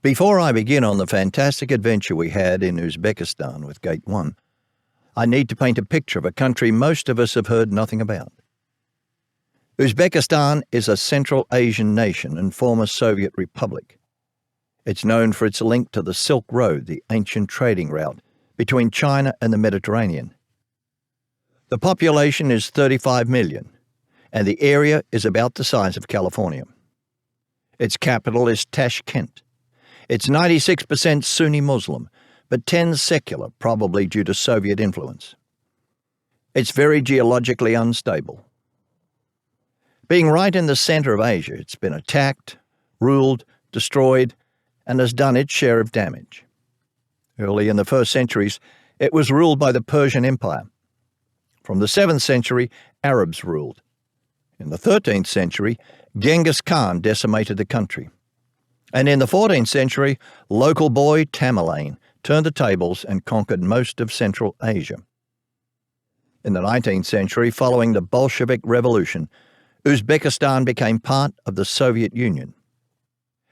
Before I begin on the fantastic adventure we had in Uzbekistan with Gate 1, I need to paint a picture of a country most of us have heard nothing about. Uzbekistan is a Central Asian nation and former Soviet republic. It's known for its link to the Silk Road, the ancient trading route between China and the Mediterranean. The population is 35 million, and the area is about the size of California. Its capital is Tashkent. It's 96% Sunni Muslim, but tends secular, probably due to Soviet influence. It's very geologically unstable. Being right in the center of Asia, it's been attacked, ruled, destroyed, and has done its share of damage. Early in the first centuries, it was ruled by the Persian Empire. From the 7th century, Arabs ruled. In the 13th century, Genghis Khan decimated the country. And in the 14th century, local boy Tamerlane turned the tables and conquered most of Central Asia. In the 19th century, following the Bolshevik Revolution, Uzbekistan became part of the Soviet Union.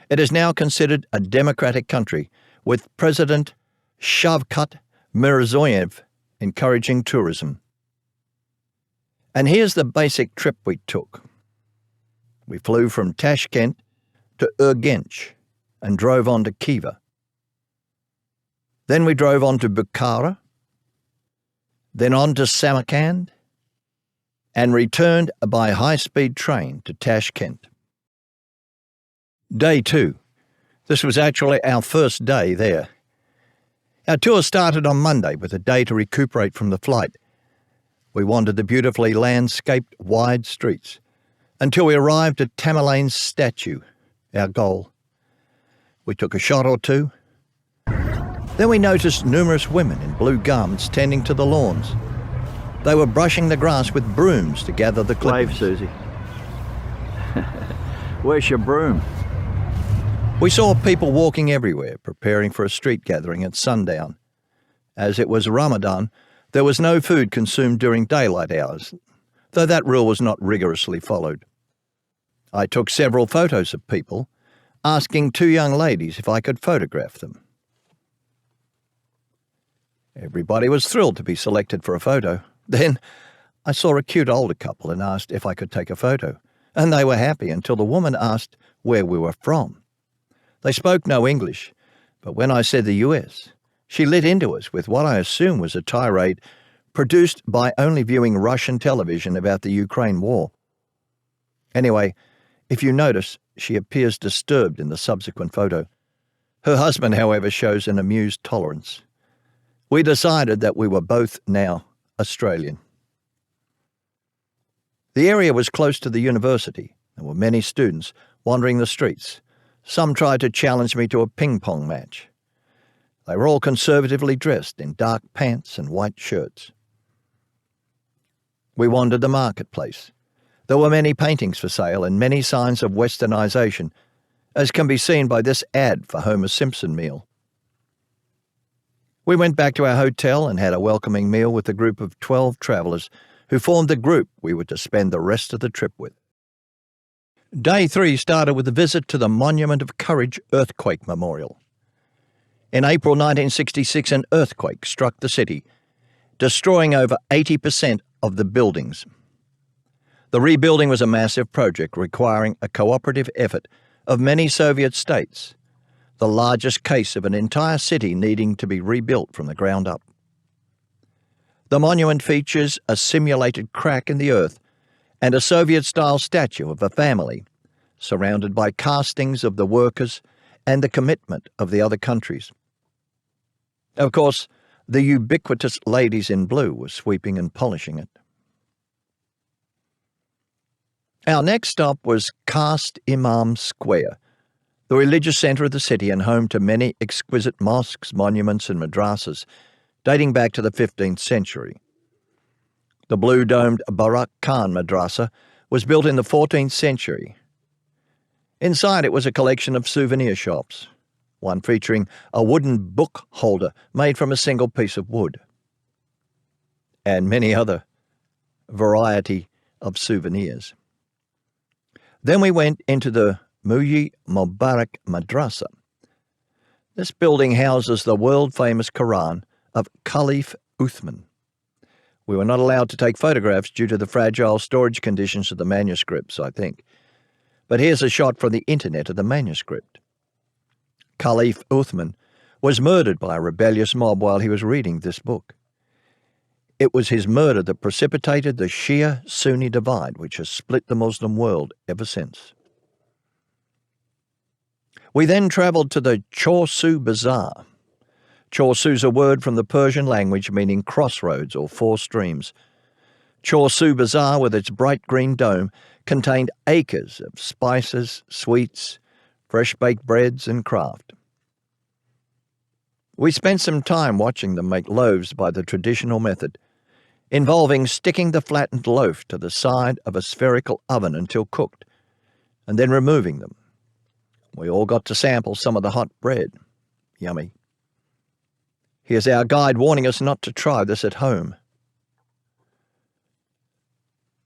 It is now considered a democratic country, with President Shavkat Mirziyoyev encouraging tourism. And here's the basic trip we took. We flew from Tashkent to Urgench and drove on to Khiva. Then we drove on to Bukhara, then on to Samarkand, and returned by high-speed train to Tashkent. Day 2. This was actually our first day there. Our tour started on Monday with a day to recuperate from the flight. We wandered the beautifully landscaped wide streets until we arrived at Tamerlane's statue, our goal. We took a shot or two. Then we noticed numerous women in blue garments tending to the lawns. They were brushing the grass with brooms to gather the clippings. Wave, Susie. Where's your broom? We saw people walking everywhere, preparing for a street gathering at sundown. As it was Ramadan, there was no food consumed during daylight hours, though that rule was not rigorously followed. I took several photos of people, asking 2 young ladies if I could photograph them. Everybody was thrilled to be selected for a photo. Then I saw a cute older couple and asked if I could take a photo, and they were happy until the woman asked where we were from. They spoke no English, but when I said the US, she lit into us with what I assume was a tirade produced by only viewing Russian television about the Ukraine war. Anyway, if you notice, she appears disturbed in the subsequent photo. Her husband, however, shows an amused tolerance. We decided that we were both now Australian. The area was close to the university. There were many students wandering the streets. Some tried to challenge me to a ping-pong match. They were all conservatively dressed in dark pants and white shirts. We wandered the marketplace. There were many paintings for sale and many signs of westernization, as can be seen by this ad for Homer Simpson meal. We went back to our hotel and had a welcoming meal with a group of 12 travellers who formed the group we were to spend the rest of the trip with. Day 3 started with a visit to the Monument of Courage Earthquake Memorial. In April 1966, an earthquake struck the city, destroying over 80% of the buildings. The rebuilding was a massive project requiring a cooperative effort of many Soviet states, the largest case of an entire city needing to be rebuilt from the ground up. The monument features a simulated crack in the earth and a Soviet-style statue of a family, surrounded by castings of the workers and the commitment of the other countries. Of course, the ubiquitous ladies in blue were sweeping and polishing it. Our next stop was Cast Imam Square, the religious centre of the city and home to many exquisite mosques, monuments and madrasas dating back to the 15th century. The blue-domed Barak Khan Madrasa was built in the 14th century. Inside it was a collection of souvenir shops, one featuring a wooden book holder made from a single piece of wood, and many other variety of souvenirs. Then we went into the Muyi Mubarak Madrasa, This building houses the world-famous Quran of Caliph Uthman. We were not allowed to take photographs due to the fragile storage conditions of the manuscripts, I think. But here's a shot from the internet of the manuscript. Caliph Uthman was murdered by a rebellious mob while he was reading this book. It was his murder that precipitated the Shia-Sunni divide, which has split the Muslim world ever since. We then travelled to the Chorsu Bazaar. Chorsu is a word from the Persian language meaning crossroads or four streams. Chorsu Bazaar, with its bright green dome, contained acres of spices, sweets, fresh-baked breads and craft. We spent some time watching them make loaves by the traditional method, involving sticking the flattened loaf to the side of a spherical oven until cooked, and then removing them. We all got to sample some of the hot bread. Yummy. Here's our guide warning us not to try this at home.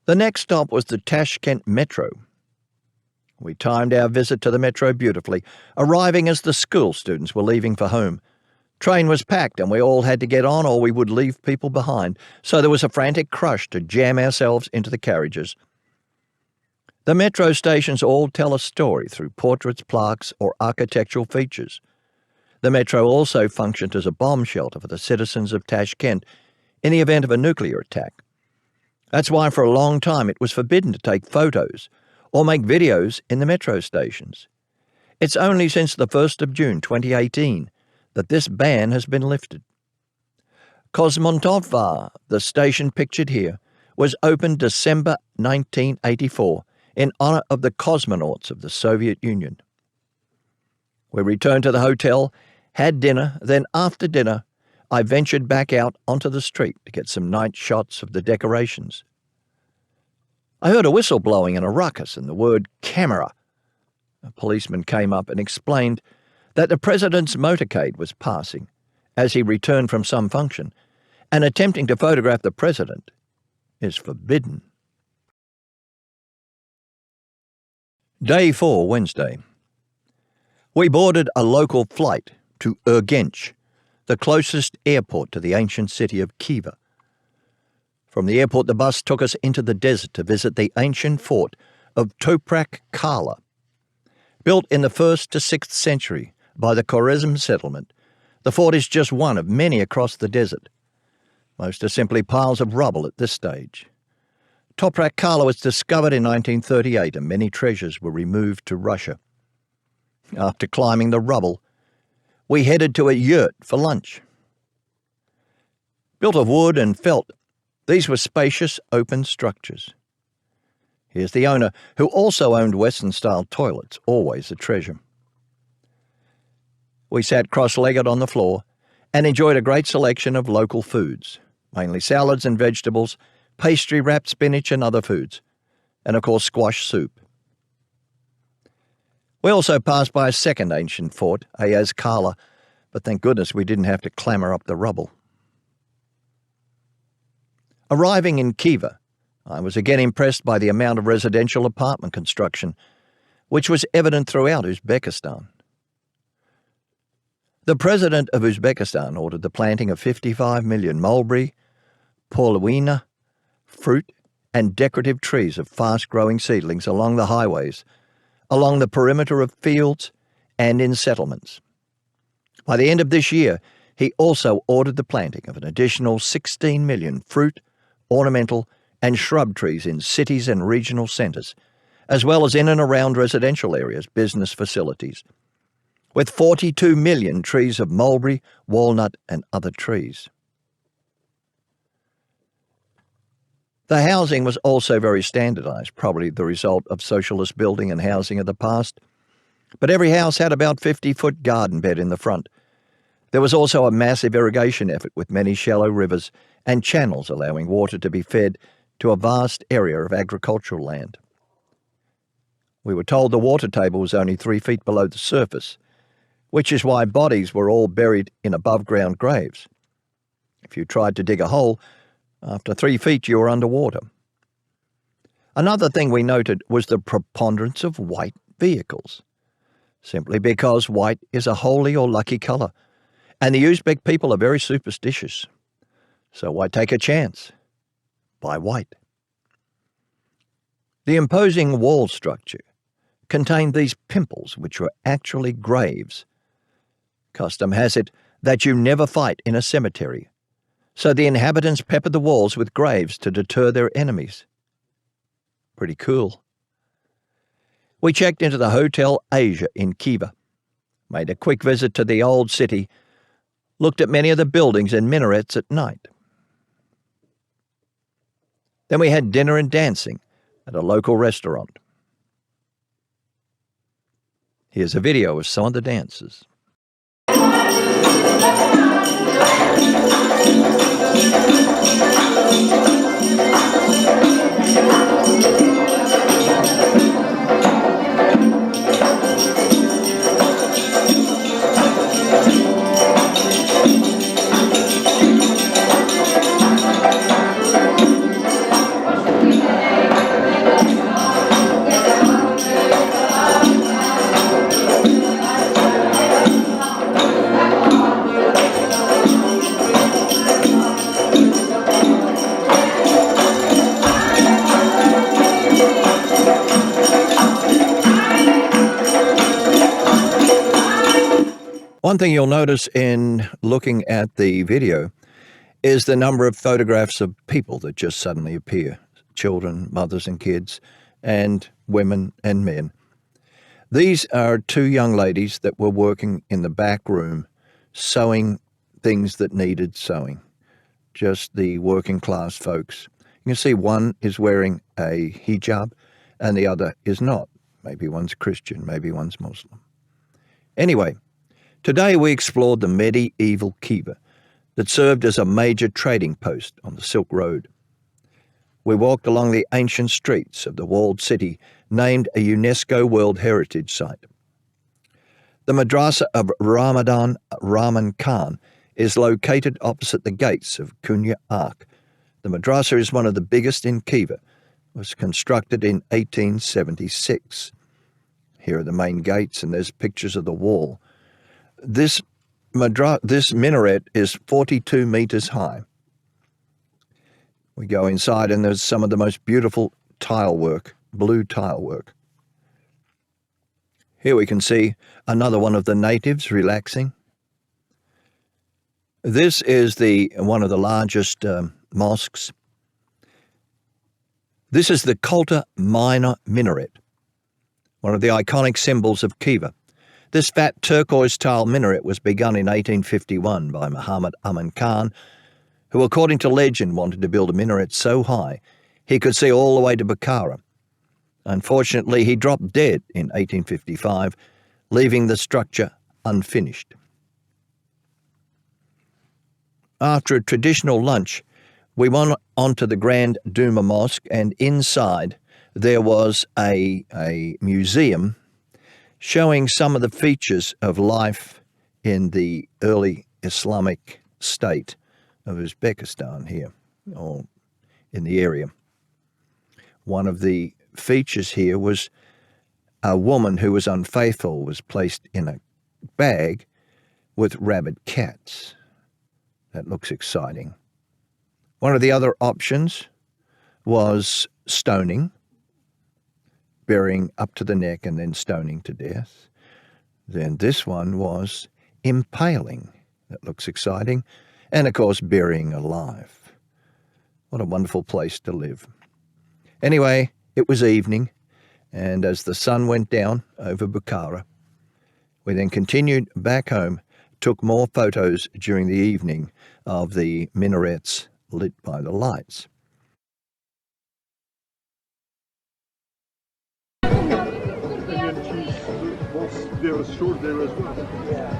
The next stop was the Tashkent metro. We timed our visit to the metro beautifully, arriving as the school students were leaving for home. Train was packed and we all had to get on or we would leave people behind, so there was a frantic crush to jam ourselves into the carriages. The metro stations all tell a story through portraits, plaques, or architectural features. The metro also functioned as a bomb shelter for the citizens of Tashkent in the event of a nuclear attack. That's why for a long time it was forbidden to take photos or make videos in the metro stations. It's only since the 1st of June 2018 that this ban has been lifted. Kosmontovvar, the station pictured here, was opened December 1984 in honor of the cosmonauts of the Soviet Union. We returned to the hotel, had dinner, then after dinner, I ventured back out onto the street to get some night shots of the decorations. I heard a whistle blowing and a ruckus and the word camera. A policeman came up and explained that the president's motorcade was passing as he returned from some function, and attempting to photograph the president is forbidden. Day 4, Wednesday. We boarded a local flight to Urgench, the closest airport to the ancient city of Khiva. From the airport, the bus took us into the desert to visit the ancient fort of Toprak Kala. Built in the 1st to 6th century by the Khwarezm settlement, the fort is just one of many across the desert. Most are simply piles of rubble at this stage. Toprak Kala was discovered in 1938 and many treasures were removed to Russia. After climbing the rubble, we headed to a yurt for lunch. Built of wood and felt, these were spacious, open structures. Here's the owner, who also owned Western-style toilets, always a treasure. We sat cross-legged on the floor and enjoyed a great selection of local foods, mainly salads and vegetables, pastry-wrapped spinach and other foods, and of course squash soup. We also passed by a second ancient fort, Ayaz Kala, but thank goodness we didn't have to clamber up the rubble. Arriving in Khiva, I was again impressed by the amount of residential apartment construction, which was evident throughout Uzbekistan. The president of Uzbekistan ordered the planting of 55 million mulberry, paulownia, fruit and decorative trees of fast-growing seedlings along the highways, along the perimeter of fields and in settlements. By the end of this year, he also ordered the planting of an additional 16 million fruit, ornamental and shrub trees in cities and regional centres, as well as in and around residential areas, business facilities, with 42 million trees of mulberry, walnut and other trees. The housing was also very standardised, probably the result of socialist building and housing of the past, but every house had about 50-foot garden bed in the front. There was also a massive irrigation effort with many shallow rivers and channels allowing water to be fed to a vast area of agricultural land. We were told the water table was only 3 feet below the surface, which is why bodies were all buried in above-ground graves. If you tried to dig a hole, after 3 feet you were underwater. Another thing we noted was the preponderance of white vehicles. simply because white is a holy or lucky colour, and the Uzbek people are very superstitious. So why take a chance? Buy white. The imposing wall structure contained these pimples, which were actually graves. Custom has it that you never fight in a cemetery, so the inhabitants peppered the walls with graves to deter their enemies. Pretty cool. We checked into the Hotel Asia in Khiva, made a quick visit to the old city, looked at many of the buildings and minarets at night. Then we had dinner and dancing at a local restaurant. Here's a video of some of the dances. One thing you'll notice in looking at the video is the number of photographs of people that just suddenly appear. Children, mothers and kids, and women and men. These are two young ladies that were working in the back room sewing things that needed sewing. Just the working class folks. You can see one is wearing a hijab and the other is not. Maybe one's Christian, maybe one's Muslim. Anyway, today we explored the medieval Khiva that served as a major trading post on the Silk Road. We walked along the ancient streets of the walled city named a UNESCO World Heritage Site. The Madrasa of Ramadan Rahman Khan is located opposite the gates of Kunya Ark. The madrasa is one of the biggest in Khiva. It was constructed in 1876. Here are the main gates, and there's pictures of the wall. This minaret is 42 meters high. We go inside and there's some of the most beautiful tile work, blue tile work. Here we can see another one of the natives relaxing. This is one of the largest mosques. This is the Kolta Minor Minaret, one of the iconic symbols of Khiva. This fat turquoise tile minaret was begun in 1851 by Muhammad Amin Khan, who, according to legend, wanted to build a minaret so high he could see all the way to Bukhara. Unfortunately, he dropped dead in 1855, leaving the structure unfinished. After a traditional lunch, we went on to the Grand Duma Mosque, and inside there was a museum showing some of the features of life in the early Islamic state of Uzbekistan here, or in the area. One of the features here was a woman who was unfaithful was placed in a bag with rabid cats. That looks exciting. One of the other options was stoning, burying up to the neck and then stoning to death. Then this one was impaling. That looks exciting. And, of course, burying alive. What a wonderful place to live. Anyway, it was evening, and as the sun went down over Bukhara, we then continued back home, took more photos during the evening of the minarets lit by the lights. There was short there as well. Yeah.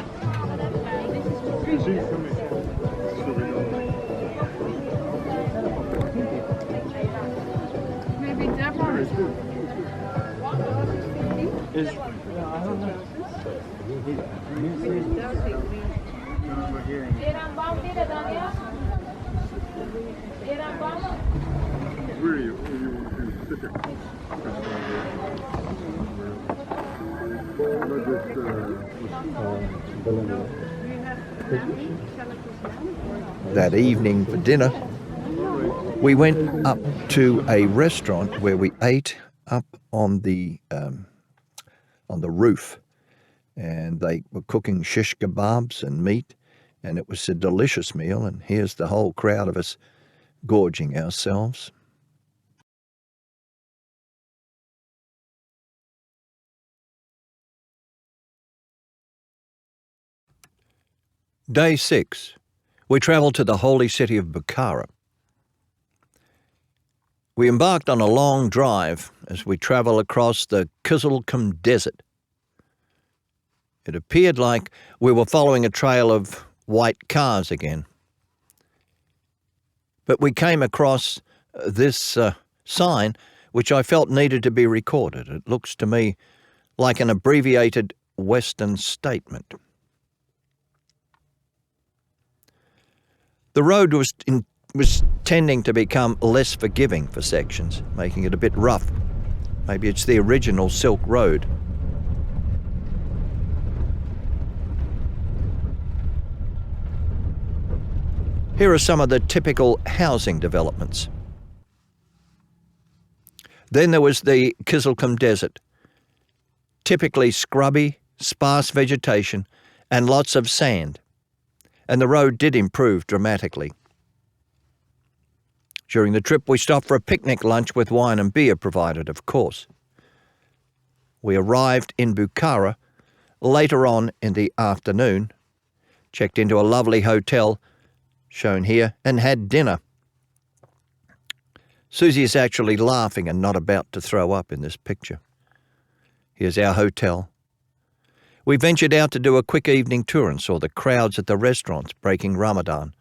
Maybe Deborah is good. I don't know. Where are you? That evening for dinner, we went up to a restaurant where we ate up on the roof, and they were cooking shish kebabs and meat, and it was a delicious meal, and here's the whole crowd of us gorging ourselves. Day 6. We travelled to the holy city of Bukhara. We embarked on a long drive as we travel across the Khiva desert. It appeared like we were following a trail of white cars again. But we came across this sign which I felt needed to be recorded. It looks to me like an abbreviated Western statement. The road was tending to become less forgiving for sections, making it a bit rough. Maybe it's the original Silk Road. Here are some of the typical housing developments. Then there was the Khiva desert, typically scrubby, sparse vegetation and lots of sand. And the road did improve dramatically. During the trip, we stopped for a picnic lunch with wine and beer provided, of course. We arrived in Bukhara later on in the afternoon, checked into a lovely hotel, shown here, and had dinner. Susie is actually laughing and not about to throw up in this picture. Here's our hotel. We ventured out to do a quick evening tour and saw the crowds at the restaurants breaking Ramadan.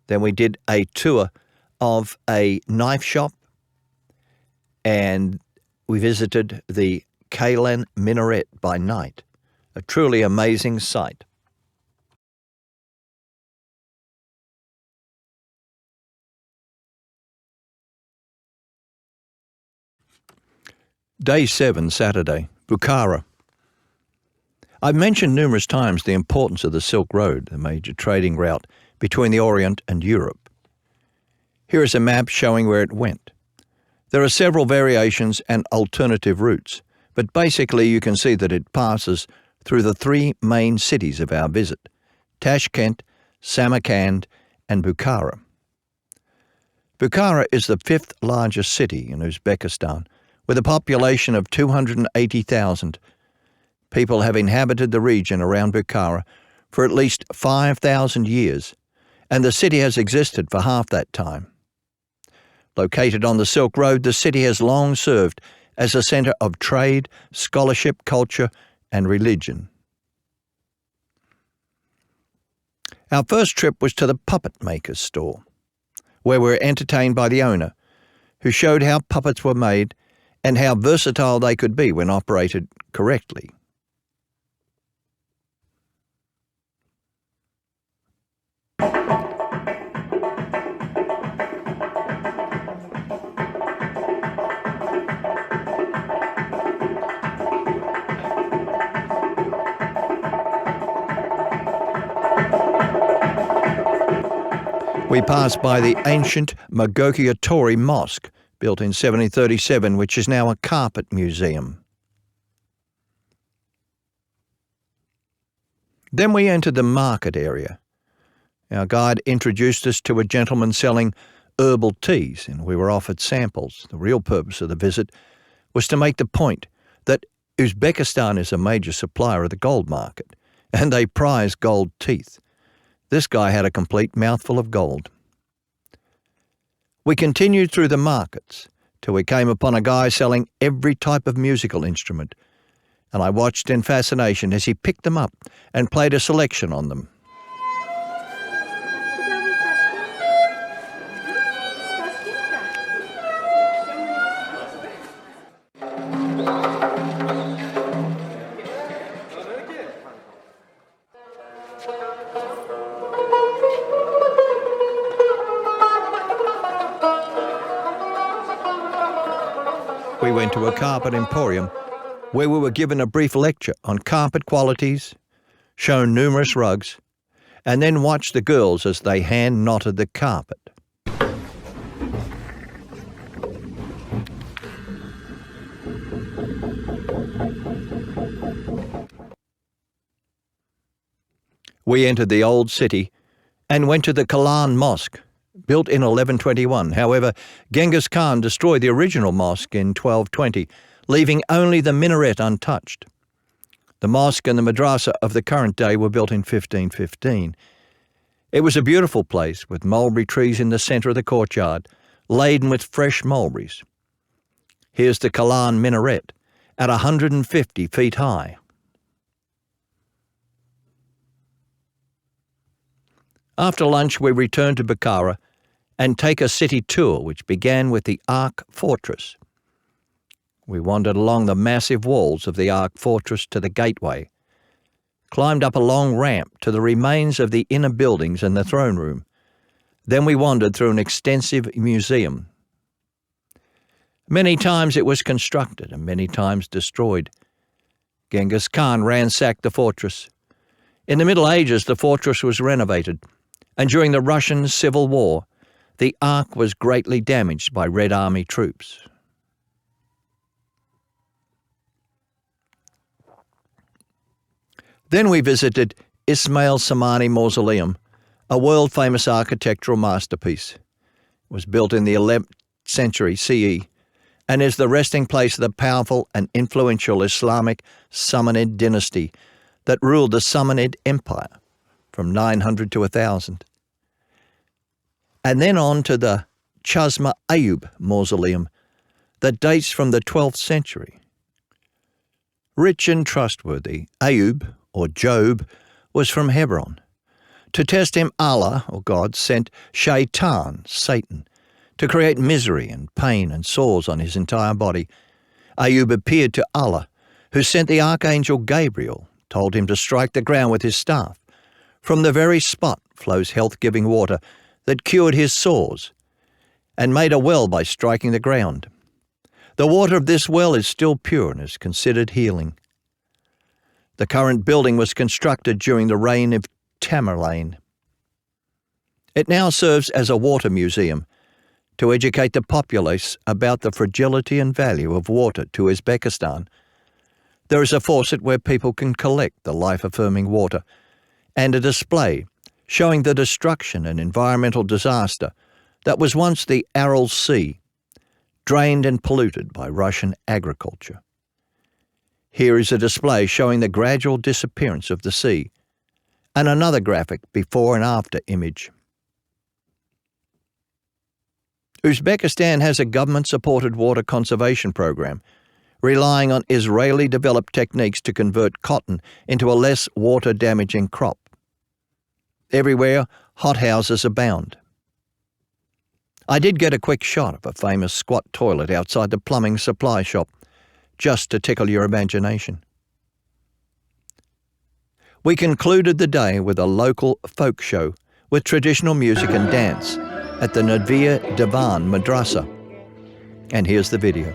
Then we did a tour of a knife shop, and we visited the Khiva minaret by night, a truly amazing sight. Day 7, Saturday, Bukhara. I've mentioned numerous times the importance of the Silk Road, the major trading route between the Orient and Europe. Here is a map showing where it went. There are several variations and alternative routes, but basically you can see that it passes through the 3 main cities of our visit: Tashkent, Samarkand, and Bukhara. Bukhara is the 5th largest city in Uzbekistan, with a population of 280,000. People have inhabited the region around Bukhara for at least 5,000 years, and the city has existed for half that time. Located on the Silk Road, the city has long served as a centre of trade, scholarship, culture, and religion. Our first trip was to the puppet maker's store, where we were entertained by the owner, who showed how puppets were made and how versatile they could be when operated correctly. We passed by the ancient Mogokiotori Mosque, built in 1737, which is now a carpet museum. Then we entered the market area. Our guide introduced us to a gentleman selling herbal teas, and we were offered samples. The real purpose of the visit was to make the point that Uzbekistan is a major supplier of the gold market, and they prize gold teeth. This guy had a complete mouthful of gold. We continued through the markets till we came upon a guy selling every type of musical instrument, and I watched in fascination as he picked them up and played a selection on them. We went to a carpet emporium where we were given a brief lecture on carpet qualities, shown numerous rugs, and then watched the girls as they hand-knotted the carpet. We entered the old city and went to the Kalan Mosque, built in 1121. However, Genghis Khan destroyed the original mosque in 1220, leaving only the minaret untouched. The mosque and the madrasa of the current day were built in 1515. It was a beautiful place with mulberry trees in the centre of the courtyard, laden with fresh mulberries. Here's the Kalan minaret, at 150 feet high. After lunch, we returned to Bukhara and take a city tour which began with the Ark Fortress. We wandered along the massive walls of the Ark Fortress to the gateway, climbed up a long ramp to the remains of the inner buildings and the throne room. Then we wandered through an extensive museum. Many times it was constructed and many times destroyed. Genghis Khan ransacked the fortress. In the Middle Ages, the fortress was renovated, and during the Russian Civil War, the Ark was greatly damaged by Red Army troops. Then we visited Ismail Samani Mausoleum, a world-famous architectural masterpiece. It was built in the 11th century CE and is the resting place of the powerful and influential Islamic Samanid dynasty that ruled the Samanid Empire from 900 to 1000. And then on to the Chasma Ayub Mausoleum that dates from the 12th century. Rich and trustworthy, Ayub, or Job, was from Hebron. To test him, Allah, or God, sent Shaitan, Satan, to create misery and pain and sores on his entire body. Ayub appeared to Allah, who sent the archangel Gabriel, told him to strike the ground with his staff. From the very spot flows health-giving water that cured his sores, and made a well by striking the ground. The water of this well is still pure and is considered healing. The current building was constructed during the reign of Tamerlane. It now serves as a water museum to educate the populace about the fragility and value of water to Uzbekistan. There is a faucet where people can collect the life-affirming water, and a display showing the destruction and environmental disaster that was once the Aral Sea, drained and polluted by Russian agriculture. Here is a display showing the gradual disappearance of the sea, and another graphic before and after image. Uzbekistan has a government-supported water conservation program, relying on Israeli-developed techniques to convert cotton into a less water-damaging crop. Everywhere, hothouses abound. I did get a quick shot of a famous squat toilet outside the plumbing supply shop, just to tickle your imagination. We concluded the day with a local folk show with traditional music and dance at the Nadvir Divan Madrasa. And here's the video.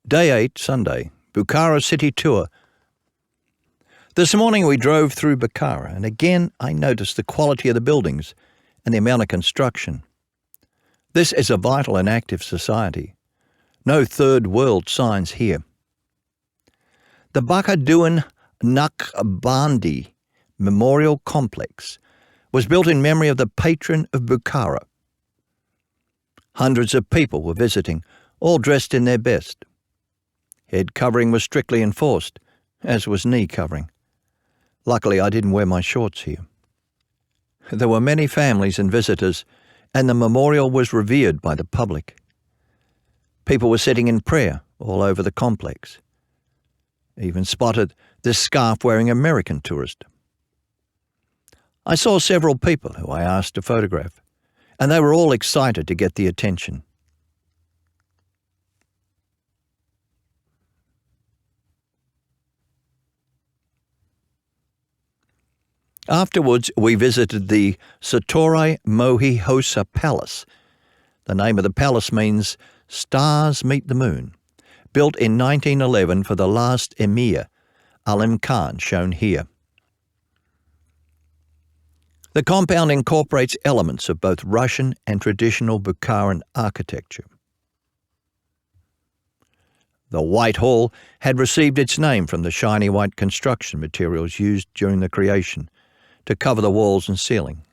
Day 8, Sunday, Bukhara City Tour. This morning we drove through Bukhara, and again I noticed the quality of the buildings and the amount of construction. This is a vital and active society. No third world signs here. The Bakaduan Naqshbandi Memorial Complex was built in memory of the patron of Bukhara. Hundreds of people were visiting, all dressed in their best. Head covering was strictly enforced, as was knee covering. Luckily, I didn't wear my shorts here. There were many families and visitors, and the memorial was revered by the public. People were sitting in prayer all over the complex. Even spotted this scarf-wearing American tourist. I saw several people who I asked to photograph, and they were all excited to get the attention. Afterwards, we visited the Satori Mohi Hosa Palace. The name of the palace means Stars Meet the Moon, built in 1911 for the last emir, Alim Khan, shown here. The compound incorporates elements of both Russian and traditional Bukharan architecture. The White Hall had received its name from the shiny white construction materials used during the creation to cover the walls and ceiling.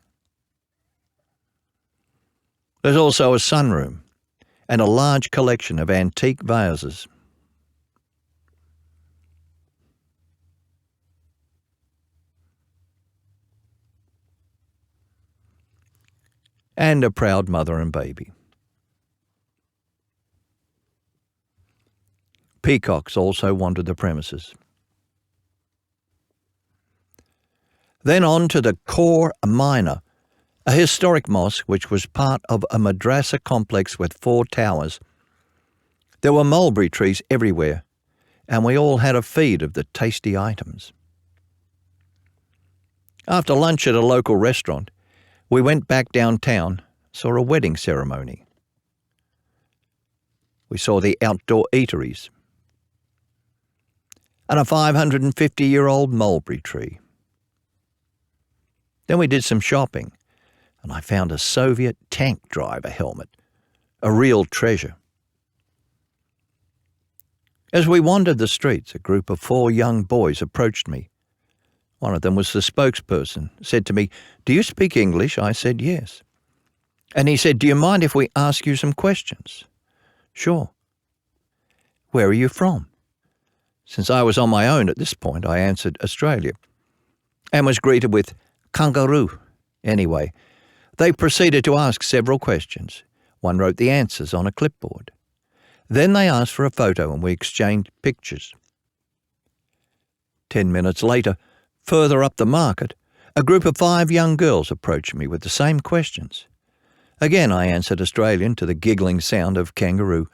There's also a sunroom and a large collection of antique vases. And a proud mother and baby. Peacocks also wandered the premises. Then on to the Khor Minor, a historic mosque which was part of a madrasa complex with 4 towers. There were mulberry trees everywhere, and we all had a feed of the tasty items. After lunch at a local restaurant, we went back downtown, saw a wedding ceremony. We saw the outdoor eateries and a 550-year-old mulberry tree. Then we did some shopping, and I found a Soviet tank driver helmet, a real treasure. As we wandered the streets, a group of 4 young boys approached me. One of them was the spokesperson, said to me, "Do you speak English?" I said, "Yes." And he said, "Do you mind if we ask you some questions?" "Sure." "Where are you from?" Since I was on my own at this point, I answered Australia, and was greeted with kangaroo. Anyway, they proceeded to ask several questions. One wrote the answers on a clipboard. Then they asked for a photo and we exchanged pictures. 10 minutes later, further up the market, a group of 5 young girls approached me with the same questions. Again, I answered Australian to the giggling sound of kangaroo,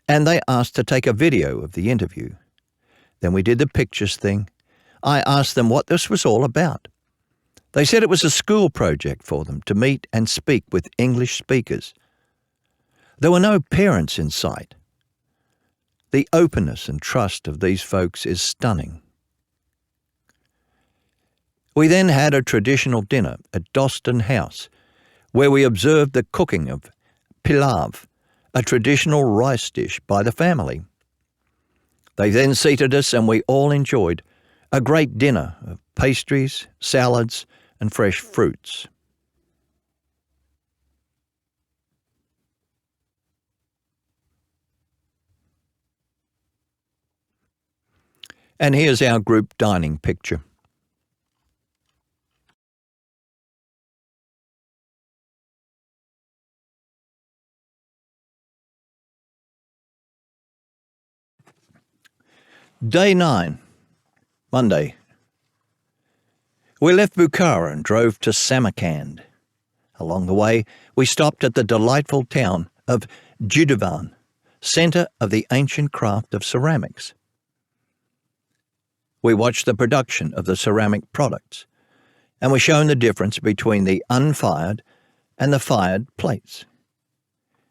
and they asked to take a video of the interview. Then we did the pictures thing. I asked them what this was all about. They said it was a school project for them to meet and speak with English speakers. There were no parents in sight. The openness and trust of these folks is stunning. We then had a traditional dinner at Dostan House, where we observed the cooking of pilav, a traditional rice dish, by the family. They then seated us and we all enjoyed a great dinner of pastries, salads, and fresh fruits. And here's our group dining picture. Day 9, Monday. We left Bukhara and drove to Samarkand. Along the way, we stopped at the delightful town of Registan, centre of the ancient craft of ceramics. We watched the production of the ceramic products, and were shown the difference between the unfired and the fired plates.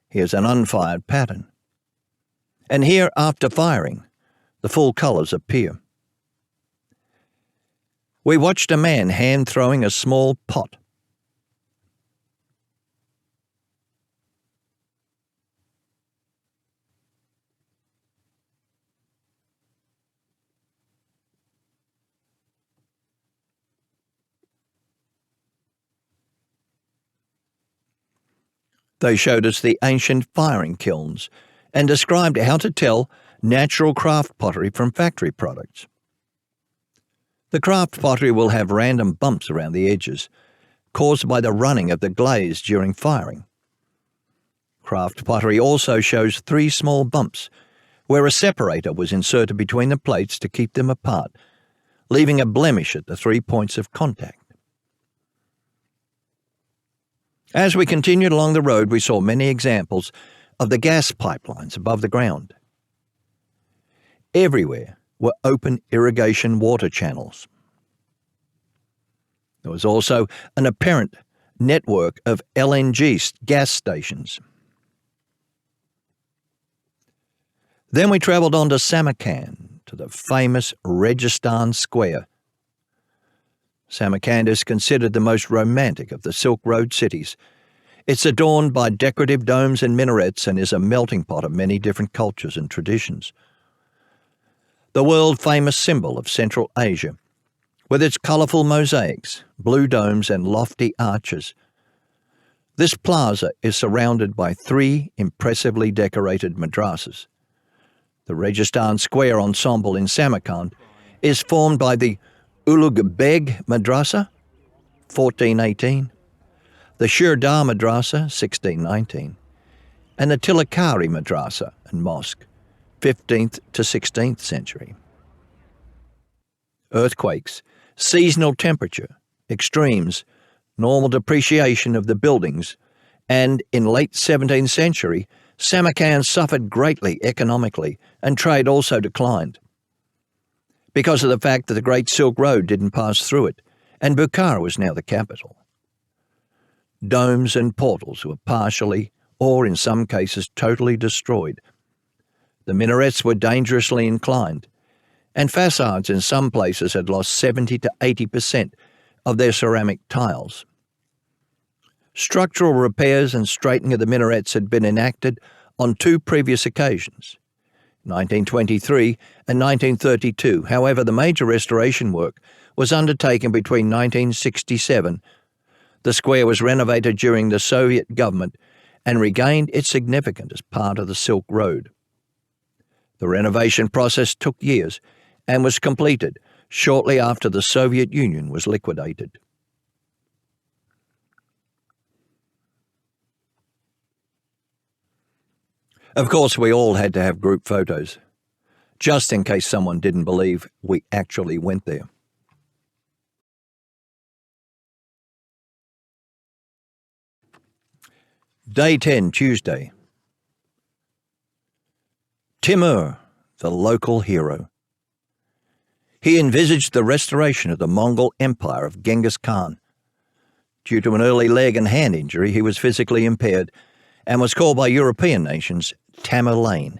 Here's an unfired pattern. And here, after firing, the full colours appear. We watched a man hand-throwing a small pot. They showed us the ancient firing kilns and described how to tell natural craft pottery from factory products. The craft pottery will have random bumps around the edges, caused by the running of the glaze during firing. Craft pottery also shows 3 small bumps where a separator was inserted between the plates to keep them apart, leaving a blemish at the 3 points of contact. As we continued along the road, we saw many examples of the gas pipelines above the ground. Everywhere were open irrigation water channels. There was also an apparent network of LNG gas stations. Then we travelled on to Samarkand, to the famous Registan Square. Samarkand is considered the most romantic of the Silk Road cities. It's adorned by decorative domes and minarets and is a melting pot of many different cultures and traditions. The world-famous symbol of Central Asia, with its colourful mosaics, blue domes and lofty arches. This plaza is surrounded by 3 impressively decorated madrasas. The Registan Square ensemble in Samarkand is formed by the Ulugh Beg Madrasa, 1418, the Shirdar Madrasa, 1619, and the Tilakari Madrasa and Mosque, 15th to 16th century. Earthquakes, seasonal temperature, extremes, normal depreciation of the buildings, and in late 17th century, Samarkand suffered greatly economically and trade also declined because of the fact that the Great Silk Road didn't pass through it, and Bukhara was now the capital. Domes and portals were partially, or in some cases totally destroyed. The minarets were dangerously inclined, and facades in some places had lost 70 to 80% of their ceramic tiles. Structural repairs and straightening of the minarets had been enacted on 2 previous occasions, 1923 and 1932. However, the major restoration work was undertaken between 1967. The square was renovated during the Soviet government and regained its significance as part of the Silk Road. The renovation process took years and was completed shortly after the Soviet Union was liquidated. Of course, we all had to have group photos, just in case someone didn't believe we actually went there. Day 10, Tuesday. Timur, the local hero. He envisaged the restoration of the Mongol Empire of Genghis Khan. Due to an early leg and hand injury, he was physically impaired and was called by European nations Tamerlane.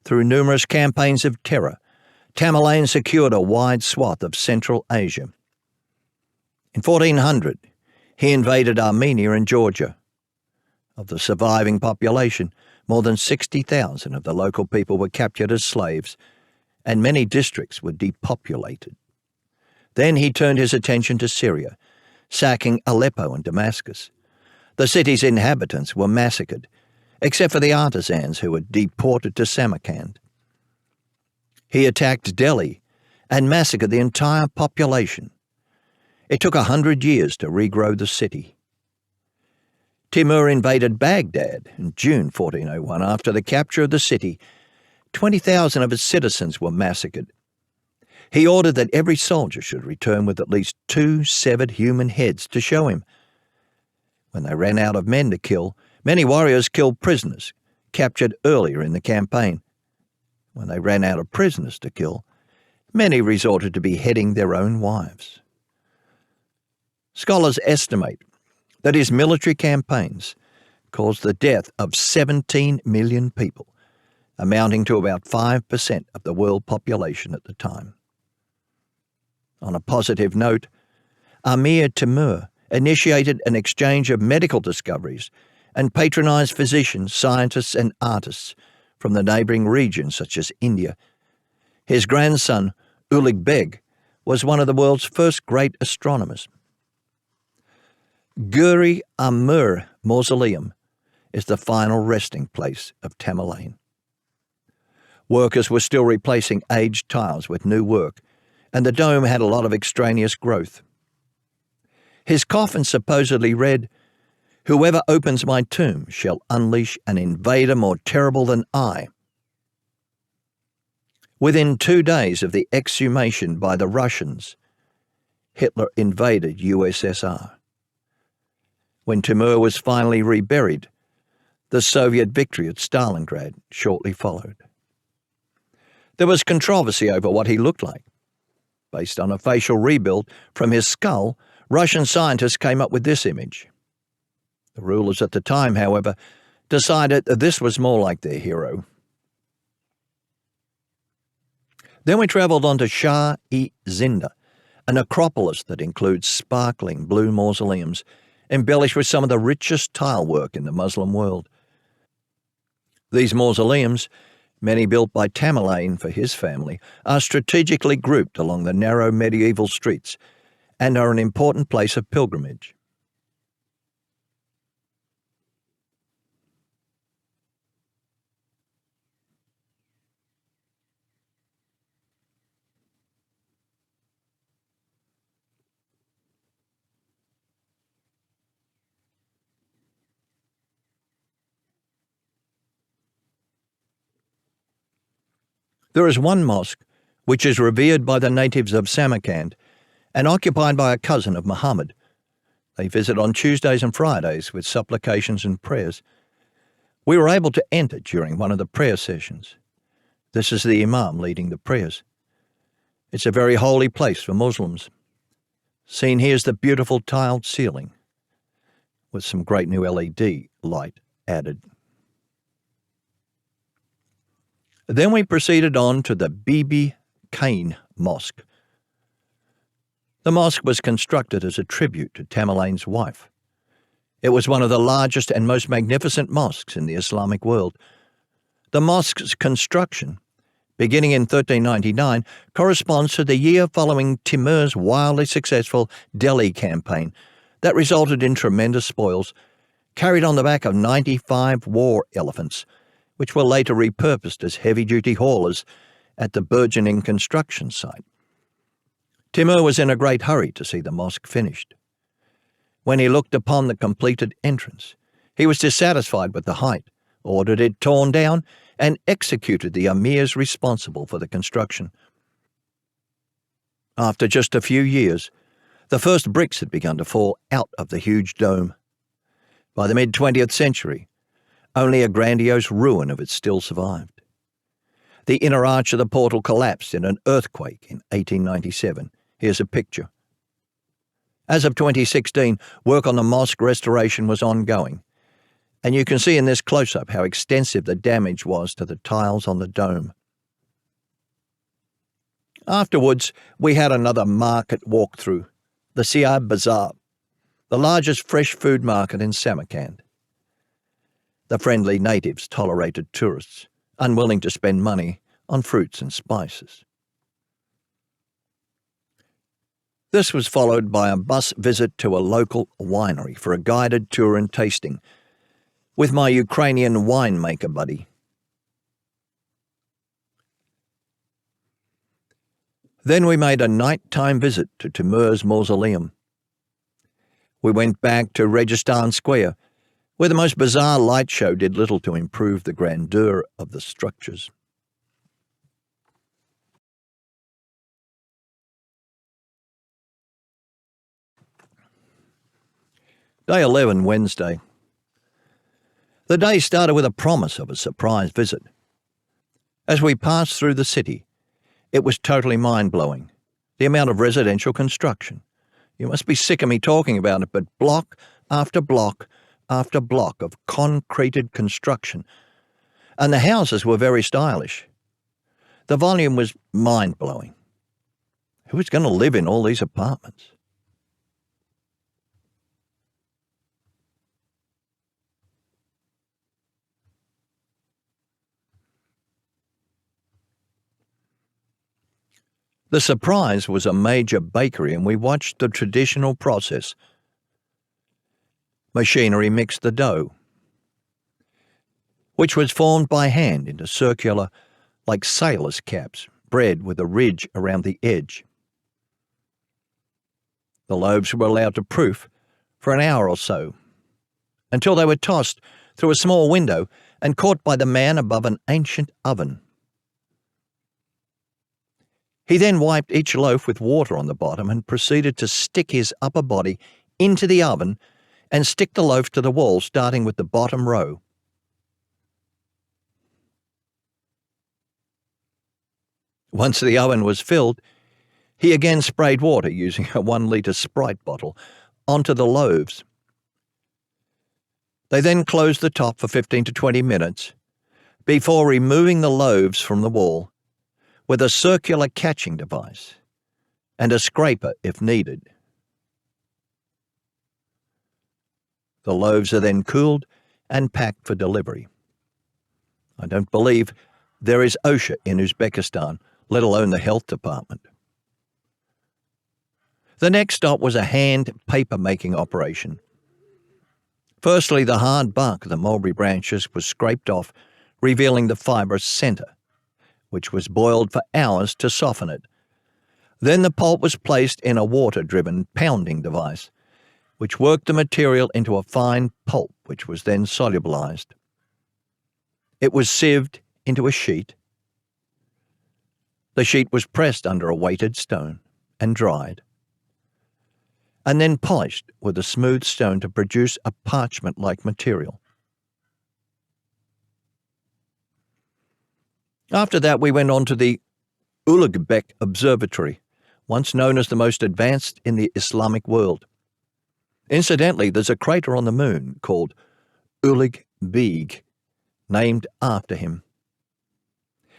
Through numerous campaigns of terror, Tamerlane secured a wide swath of Central Asia. In 1400, he invaded Armenia and Georgia. Of the surviving population, more than 60,000 of the local people were captured as slaves, and many districts were depopulated. Then he turned his attention to Syria, sacking Aleppo and Damascus. The city's inhabitants were massacred, except for the artisans who were deported to Samarkand. He attacked Delhi and massacred the entire population. It took 100 years to regrow the city. Timur invaded Baghdad in June 1401. After the capture of the city, 20,000 of its citizens were massacred. He ordered that every soldier should return with at least 2 severed human heads to show him. When they ran out of men to kill, many warriors killed prisoners, captured earlier in the campaign. When they ran out of prisoners to kill, many resorted to beheading their own wives. Scholars estimate that his military campaigns caused the death of 17 million people, amounting to about 5% of the world population at the time. On a positive note, Amir Timur initiated an exchange of medical discoveries and patronized physicians, scientists and artists from the neighbouring regions such as India. His grandson, Ulugh Beg, was one of the world's first great astronomers. Guri Amur Mausoleum is the final resting place of Tamerlane. Workers were still replacing aged tiles with new work, and the dome had a lot of extraneous growth. His coffin supposedly read, Whoever opens my tomb shall unleash an invader more terrible than I. Within 2 days of the exhumation by the Russians, Hitler invaded USSR. When Timur was finally reburied, the Soviet victory at Stalingrad shortly followed. There was controversy over what he looked like. Based on a facial rebuild from his skull, Russian scientists came up with this image. The rulers at the time, however, decided that this was more like their hero. Then we travelled on to Shah-e-Zinda, a necropolis that includes sparkling blue mausoleums, embellished with some of the richest tile work in the Muslim world. These mausoleums, many built by Tamerlane for his family, are strategically grouped along the narrow medieval streets and are an important place of pilgrimage. There is one mosque which is revered by the natives of Samarkand and occupied by a cousin of Muhammad. They visit on Tuesdays and Fridays with supplications and prayers. We were able to enter during one of the prayer sessions. This is the Imam leading the prayers. It's a very holy place for Muslims. Seen here is the beautiful tiled ceiling with some great new LED light added. Then we proceeded on to the Bibi Kane Mosque. The mosque was constructed as a tribute to Tamerlane's wife. It was one of the largest and most magnificent mosques in the Islamic world. The mosque's construction, beginning in 1399, corresponds to the year following Timur's wildly successful Delhi campaign that resulted in tremendous spoils, carried on the back of 95 war elephants, which were later repurposed as heavy-duty haulers at the burgeoning construction site. Timur was in a great hurry to see the mosque finished. When he looked upon the completed entrance, he was dissatisfied with the height, ordered it torn down, and executed the emirs responsible for the construction. After just a few years, the first bricks had begun to fall out of the huge dome. By the mid-20th century, only a grandiose ruin of it still survived. The inner arch of the portal collapsed in an earthquake in 1897. Here's a picture. As of 2016, work on the mosque restoration was ongoing, and you can see in this close-up how extensive the damage was to the tiles on the dome. Afterwards, we had another market walkthrough, the Thier Bazaar, the largest fresh food market in Samarkand. The friendly natives tolerated tourists, unwilling to spend money on fruits and spices. This was followed by a bus visit to a local winery for a guided tour and tasting, with my Ukrainian winemaker buddy. Then we made a nighttime visit to Timur's mausoleum. We went back to Registan Square, where the most bizarre light show did little to improve the grandeur of the structures. Day 11, Wednesday. The day started with a promise of a surprise visit. As we passed through the city, it was totally mind-blowing, the amount of residential construction. You must be sick of me talking about it, but block after block after block of concreted construction, and the houses were very stylish. The volume was mind-blowing. Who was going to live in all these apartments? The surprise was a major bakery, and we watched the traditional process. Machinery mixed the dough, which was formed by hand into circular, like sailors' caps, bread with a ridge around the edge. The loaves were allowed to proof for an hour or so, until they were tossed through a small window and caught by the man above an ancient oven. He then wiped each loaf with water on the bottom and proceeded to stick his upper body into the oven and stick the loaf to the wall, starting with the bottom row. Once the oven was filled, he again sprayed water using a 1-litre Sprite bottle onto the loaves. They then closed the top for 15 to 20 minutes before removing the loaves from the wall with a circular catching device and a scraper if needed. The loaves are then cooled and packed for delivery. I don't believe there is OSHA in Uzbekistan, let alone the health department. The next stop was a hand paper-making operation. Firstly, the hard bark of the mulberry branches was scraped off, revealing the fibrous centre, which was boiled for hours to soften it. Then the pulp was placed in a water-driven pounding device, which worked the material into a fine pulp, which was then solubilized. It was sieved into a sheet. The sheet was pressed under a weighted stone and dried, and then polished with a smooth stone to produce a parchment-like material. After that, we went on to the Ulugh Observatory, once known as the most advanced in the Islamic world. Incidentally, there's a crater on the moon called Ulugh Beg, named after him.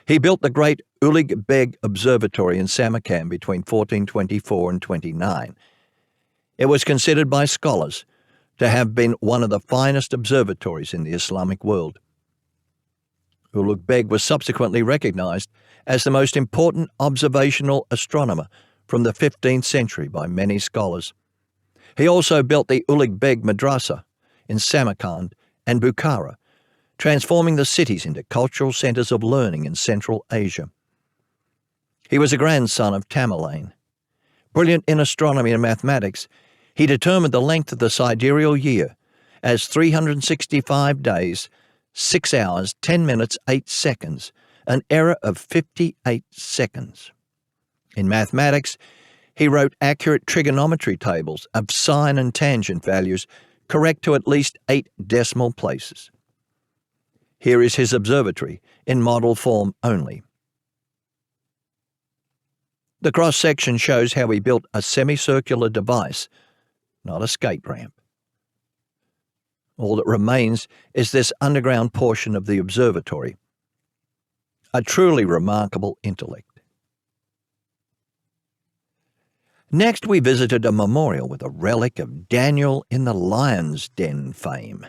He built the great Ulugh Beg Observatory in Samarkand between 1424 and 29. It was considered by scholars to have been one of the finest observatories in the Islamic world. Ulugh Beg was subsequently recognized as the most important observational astronomer from the 15th century by many scholars. He also built the Ulugh Beg Madrasa in Samarkand and Bukhara, transforming the cities into cultural centers of learning in Central Asia. He was a grandson of Tamerlane. Brilliant in astronomy and mathematics, he determined the length of the sidereal year as 365 days, 6 hours, 10 minutes, 8 seconds, an error of 58 seconds. In mathematics, he wrote accurate trigonometry tables of sine and tangent values correct to at least 8 decimal places. Here is his observatory, in model form only. The cross-section shows how he built a semicircular device, not a skate ramp. All that remains is this underground portion of the observatory. A truly remarkable intellect. Next, we visited a memorial with a relic of Daniel in the lion's den fame.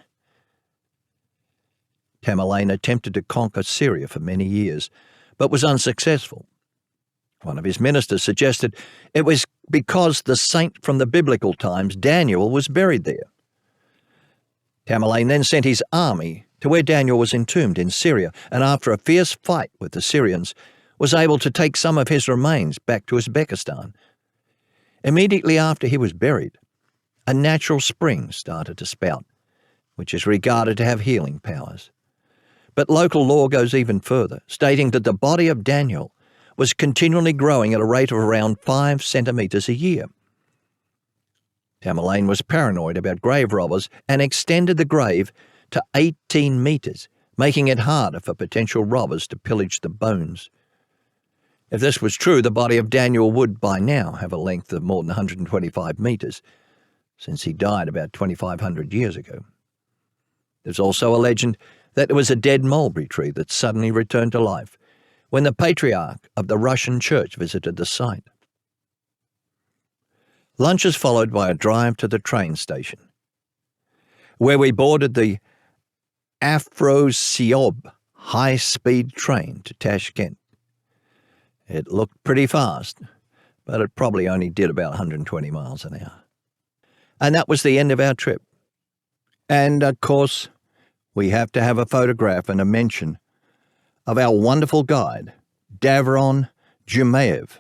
Tamerlane attempted to conquer Syria for many years, but was unsuccessful. One of his ministers suggested it was because the saint from the biblical times, Daniel, was buried there. Tamerlane then sent his army to where Daniel was entombed in Syria, and after a fierce fight with the Syrians, was able to take some of his remains back to Uzbekistan. Immediately after he was buried, a natural spring started to spout, which is regarded to have healing powers. But local law goes even further, stating that the body of Daniel was continually growing at a rate of around 5 centimeters a year. Tamerlane was paranoid about grave robbers and extended the grave to 18 meters, making it harder for potential robbers to pillage the bones. If this was true, the body of Daniel would by now have a length of more than 125 meters, since he died about 2,500 years ago. There's also a legend that it was a dead mulberry tree that suddenly returned to life when the patriarch of the Russian church visited the site. Lunch is followed by a drive to the train station, where we boarded the Afrosiyab high-speed train to Tashkent. It looked pretty fast, but it probably only did about 120 miles an hour. And that was the end of our trip. And, of course, we have to have a photograph and a mention of our wonderful guide, Davron Jumayev,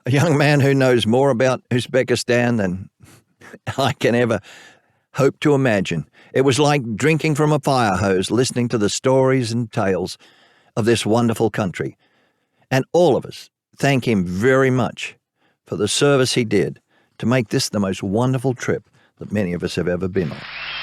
a young man who knows more about Uzbekistan than I can ever hope to imagine. It was like drinking from a fire hose, listening to the stories and tales of this wonderful country. And all of us thank him very much for the service he did to make this the most wonderful trip that many of us have ever been on.